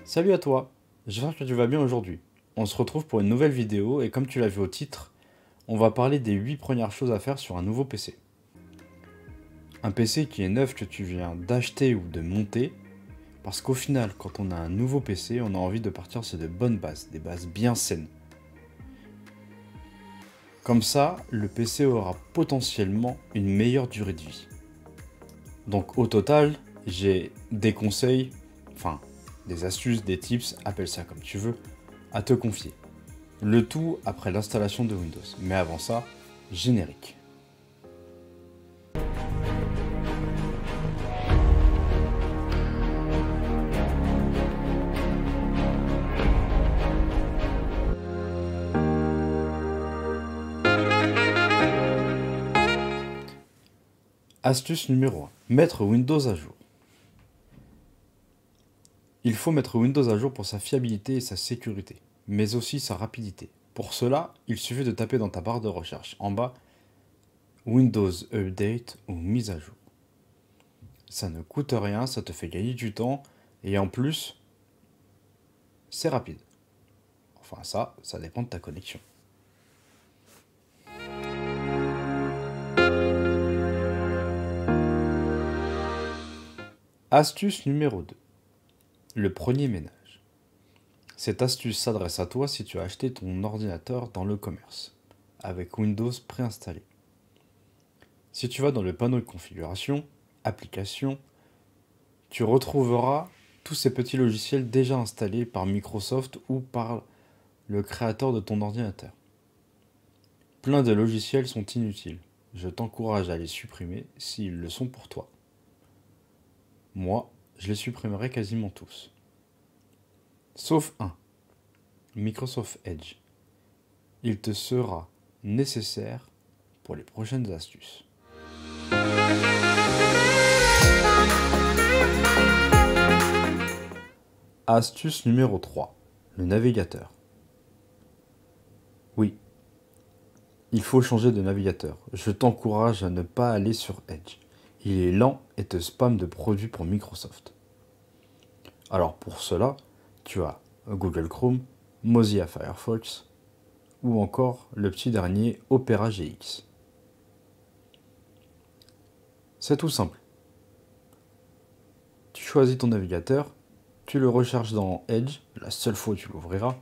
Salut à toi, j'espère que tu vas bien aujourd'hui. On se retrouve pour une nouvelle vidéo et comme tu l'as vu au titre, on va parler des 8 premières choses à faire sur un nouveau PC. Un PC qui est neuf que tu viens d'acheter ou de monter, parce qu'au final, quand on a un nouveau PC, on a envie de partir sur de bonnes bases, des bases bien saines. Comme ça, le PC aura potentiellement une meilleure durée de vie. Donc au total, j'ai des conseils, enfin des astuces, des tips, appelle ça comme tu veux, à te confier. Le tout après l'installation de Windows. Mais avant ça, générique. Astuce numéro 1. Mettre Windows à jour. Il faut mettre Windows à jour pour sa fiabilité et sa sécurité, mais aussi sa rapidité. Pour cela, il suffit de taper dans ta barre de recherche en bas Windows Update ou mise à jour. Ça ne coûte rien, ça te fait gagner du temps et en plus, c'est rapide. Enfin ça dépend de ta connexion. Astuce numéro 2. Le premier ménage. Cette astuce s'adresse à toi si tu as acheté ton ordinateur dans le commerce, avec Windows préinstallé. Si tu vas dans le panneau de configuration, applications, tu retrouveras tous ces petits logiciels déjà installés par Microsoft ou par le créateur de ton ordinateur. Plein de logiciels sont inutiles. Je t'encourage à les supprimer s'ils le sont pour toi. Moi, je les supprimerai quasiment tous. Sauf un, Microsoft Edge. Il te sera nécessaire pour les prochaines astuces. Astuce numéro 3. Le navigateur. Oui, il faut changer de navigateur. Je t'encourage à ne pas aller sur Edge. Il est lent et te spam de produits pour Microsoft. Alors pour cela, tu as Google Chrome, Mozilla Firefox ou encore le petit dernier Opera GX. C'est tout simple. Tu choisis ton navigateur, tu le recherches dans Edge, la seule fois où tu l'ouvriras,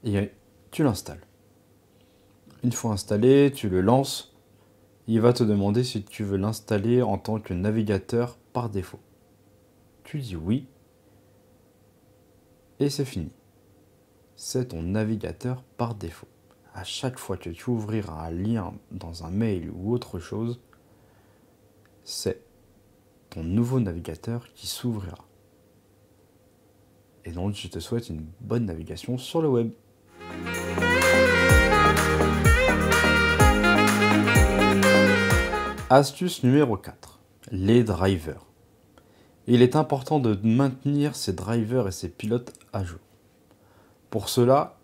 et tu l'installes. Une fois installé, tu le lances, il va te demander si tu veux l'installer en tant que navigateur par défaut. Tu dis oui, et c'est fini. C'est ton navigateur par défaut. À chaque fois que tu ouvriras un lien dans un mail ou autre chose, c'est ton nouveau navigateur qui s'ouvrira. Et donc, je te souhaite une bonne navigation sur le web. Astuce numéro 4. Les drivers. Il est important de maintenir ces drivers et ces pilotes à jour. Pour cela,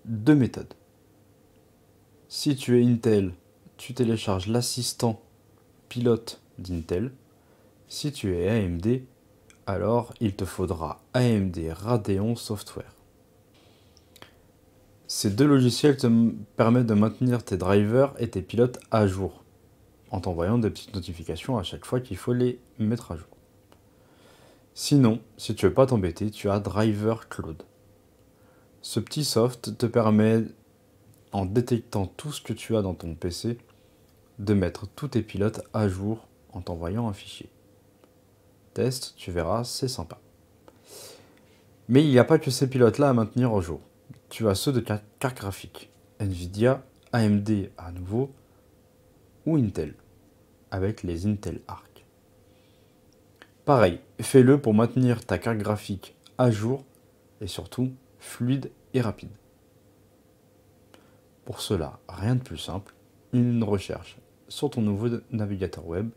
deux méthodes. Si tu es Intel, tu télécharges l'assistant pilote d'Intel. Si tu es AMD, alors il te faudra AMD Radeon Software. Ces deux logiciels te permettent de maintenir tes drivers et tes pilotes à jour, en t'envoyant des petites notifications à chaque fois qu'il faut les mettre à jour. Sinon, si tu veux pas t'embêter, tu as Driver Cloud. Ce petit soft te permet, en détectant tout ce que tu as dans ton PC, de mettre tous tes pilotes à jour en t'envoyant un fichier. Test, tu verras, c'est sympa. Mais il n'y a pas que ces pilotes-là à maintenir au jour. Tu as ceux de carte graphique, Nvidia, AMD à nouveau, ou Intel, avec les Intel Arc. Pareil, fais-le pour maintenir ta carte graphique à jour et surtout fluide et rapide. Pour cela, rien de plus simple, une recherche sur ton nouveau navigateur web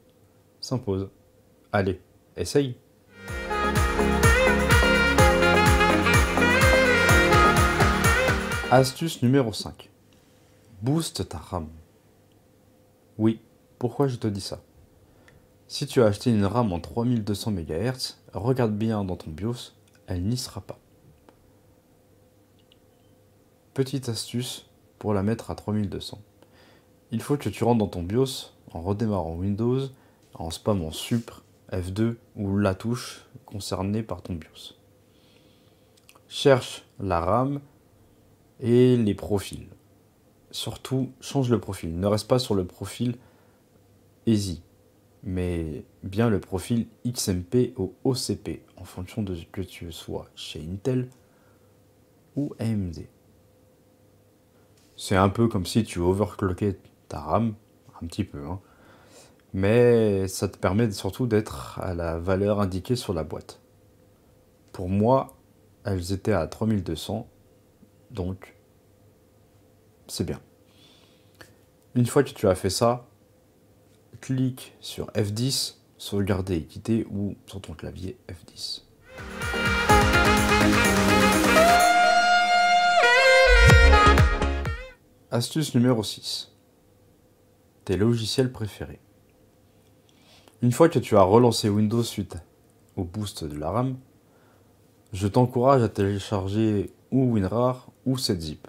s'impose. Allez, essaye! Astuce numéro 5. Booste ta RAM. Oui, pourquoi je te dis ça? Si tu as acheté une RAM en 3200 MHz, regarde bien dans ton BIOS, elle n'y sera pas. Petite astuce pour la mettre à 3200. Il faut que tu rentres dans ton BIOS en redémarrant Windows, en spammant Supr, F2 ou la touche concernée par ton BIOS. Cherche la RAM et les profils. Surtout, change le profil. Ne reste pas sur le profil EASY, mais bien le profil XMP ou OCP, en fonction de ce que tu sois chez Intel ou AMD. C'est un peu comme si tu overclockais ta RAM, un petit peu, hein, mais ça te permet surtout d'être à la valeur indiquée sur la boîte. Pour moi, elles étaient à 3200, donc c'est bien. Une fois que tu as fait ça, clique sur F10, sauvegarder et quitter, ou sur ton clavier F10. Astuce numéro 6. Tes logiciels préférés. Une fois que tu as relancé Windows suite au boost de la RAM, je t'encourage à télécharger ou WinRAR ou 7-zip.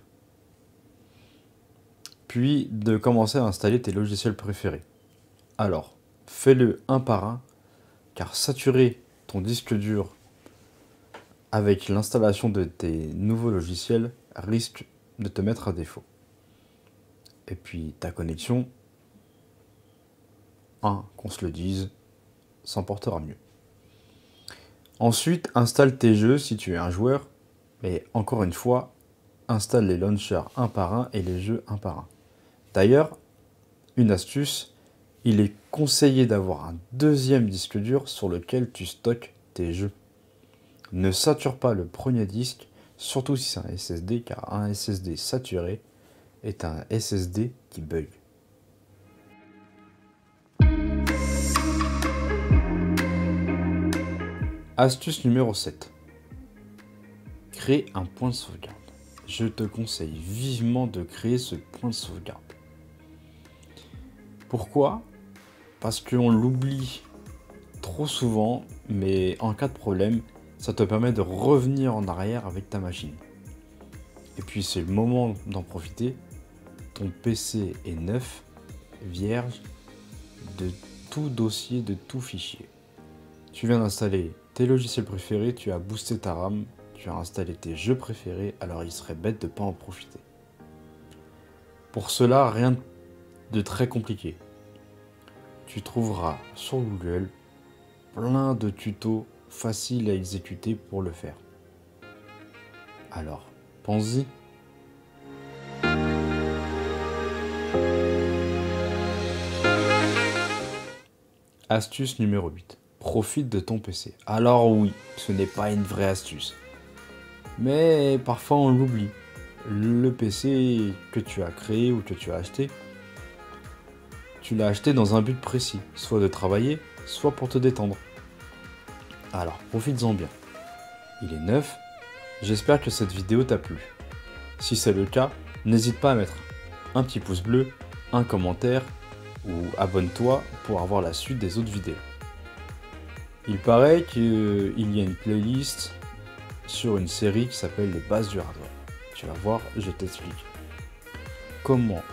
Puis de commencer à installer tes logiciels préférés. Alors, fais-le un par un, car saturer ton disque dur avec l'installation de tes nouveaux logiciels risque de te mettre à défaut. Et puis ta connexion, qu'on se le dise, s'emportera mieux. Ensuite, installe tes jeux si tu es un joueur, mais encore une fois, installe les launchers un par un et les jeux un par un. D'ailleurs, une astuce, il est conseillé d'avoir un deuxième disque dur sur lequel tu stockes tes jeux. Ne sature pas le premier disque, surtout si c'est un SSD, car un SSD saturé est un SSD qui bug. Astuce numéro 7. Crée un point de sauvegarde. Je te conseille vivement de créer ce point de sauvegarde. Pourquoi ? Parce qu'on l'oublie trop souvent, mais en cas de problème, ça te permet de revenir en arrière avec ta machine. Et puis c'est le moment d'en profiter. Ton PC est neuf, vierge, de tout dossier, de tout fichier. Tu viens d'installer tes logiciels préférés, tu as boosté ta RAM, tu as installé tes jeux préférés, alors il serait bête de ne pas en profiter. Pour cela, rien de très compliqué. Tu trouveras sur Google plein de tutos faciles à exécuter pour le faire. Alors, pense-y. Astuce numéro 8. Profite de ton PC. Alors oui, ce n'est pas une vraie astuce. Mais parfois on l'oublie. Le PC que tu as créé ou que tu as acheté, tu l'as acheté dans un but précis, soit de travailler, soit pour te détendre. Alors profites-en bien. Il est neuf, j'espère que cette vidéo t'a plu. Si c'est le cas, n'hésite pas à mettre un petit pouce bleu, un commentaire ou abonne-toi pour avoir la suite des autres vidéos. Il paraît qu'il y a une playlist sur une série qui s'appelle les bases du hardware. Tu vas voir, je t'explique comment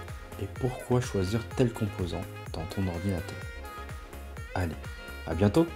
et pourquoi choisir tel composant dans ton ordinateur. Allez, à bientôt!